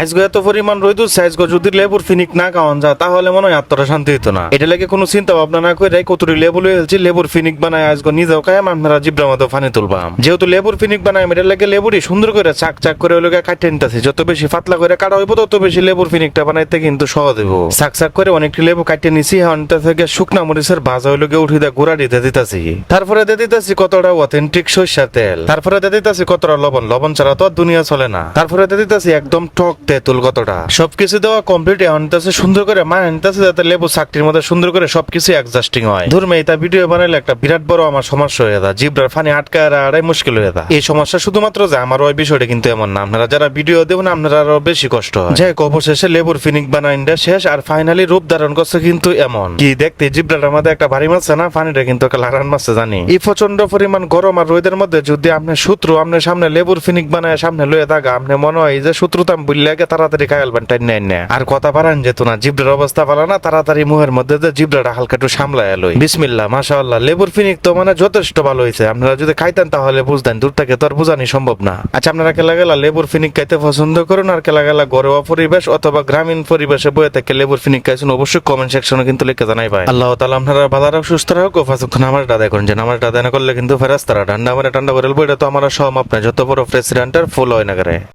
আজকে এত পরিমাণ রোদ উঠছে, আজকে যদি লেবুর ফিনিক না খাওয়ান যায় তাহলে মনে হয় আত্মটা শান্তি হইতো না। এটা লাগে কোনো চিন্তা ভাবনা না করে কতটি লেবু লয়ে এলছি, লেবুর ফিনিক বানায় আজকে নিজেও খাই আপনারা জিব্রার মতো ফানি তুলবাম। যেহেতু লেবুর ফিনিক বানায় এটা লাগে লেবুরি সুন্দর করে চাক চাক করে ওই কাটতে নিতেছি। যত বেশি পাতলা করে কাটা হইব তত বেশি লেবুর ফিনিকটা বানাইতে কিন্তু সহজ হইব। চাক চাক করে অনেকটি লেবু কাটতে নিছি, এখন থেকে শুকনা মরিচের ভাজা হইলে উঠি দিয়ে গুঁড়া দিতে দিতেছি। তারপরে দিয়ে দিতেছি কতটা অথেন্টিক সরিষার তেল, তারপরে দিয়ে দিতেছি কতটা লবণ, লবণ ছাড়া তো আর দুনিয়া চলে না। তারপরে দিয়ে দিতেছি একদম টক তেঁতুল কতটা। সবকিছু দেওয়া কমপ্লিট, এখন নিতেছে সুন্দর করে মানে নিতেছে যাতে লেবু চাকটির মধ্যে সুন্দর করে সবকিছু অ্যাডজাস্টিং হয়। ধর্মে এটা ভিডিও বানাইলে একটা বিরাট বড় আমার সমস্যা হয়ে যায়, জিব্রার ফানি আটকায় আড়াই মুশকিল হয়ে যায়। এই সমস্যা শুধুমাত্র যে আমার ওই বিষয়টা কিন্তু এমন না, আপনারা যারা ভিডিও দেবেন আপনারা আরো বেশি কষ্ট হয়। যাই অবশেষে লেবুর ফিনিক বানাইনটা শেষ, আর ফাইনালি রূপ ধারণ করছে কিন্তু এমন কি দেখতে জিব্রাটার মধ্যে একটা ভারী মাছ না, ফানিটা কিন্তু একটা লারান মাছ জানি। এই প্রচন্ড পরিমাণ গরম আর রোদের মধ্যে যদি আপনি শত্রু আপনার সামনে লেবুর ফিনিক বানায় সামনে লয়ে থাকা, আপনি মনে হয় যে শত্রুতাম বুঝলে আগে তাড়াতাড়ি খাইলবেন টাইন নেন না, আর কথা বাড়ান যেত না। জিব্রার অবস্থা ভালো না, তাড়াতাড়ি মুহের মধ্যে যে জিব্রাটা হালকা একটু সামলায় লই। বিসমিল্লাহ, মাশাআল্লাহ, লেবুর ফিনিক তো মানে যথেষ্ট ভালো হয়েছে। আপনারা যদি খাইতেন তাহলে বুঝতেন, দূর থেকে তো আর বোঝানি সম্ভব না। আচ্ছা, আপনারা কেলা গেলা লেবুর ফিনিক খাইতে পছন্দ করুন, আর কেলা গেলা ঘরোয়া পরিবেশ অথবা গ্রামীণ পরিবেশে বয়ে থেকে লেবুর ফিনিক খাইছেন অবশ্যই কমেন্ট সেকশনে কিন্তু লিখে জানাই ভাই। আল্লাহ তাআলা আপনারা ভালো রাখুন, সুস্থ রাখুন। ফাঁসক্ষণ আমার দাদা করেন যে আমার দাদা না করলে কিন্তু ফেরাস্তারা ঠান্ডা করে বইটা তো আমার সব আপনার যত বড় প্রেসিডেন্টের ফুল হয় না করে।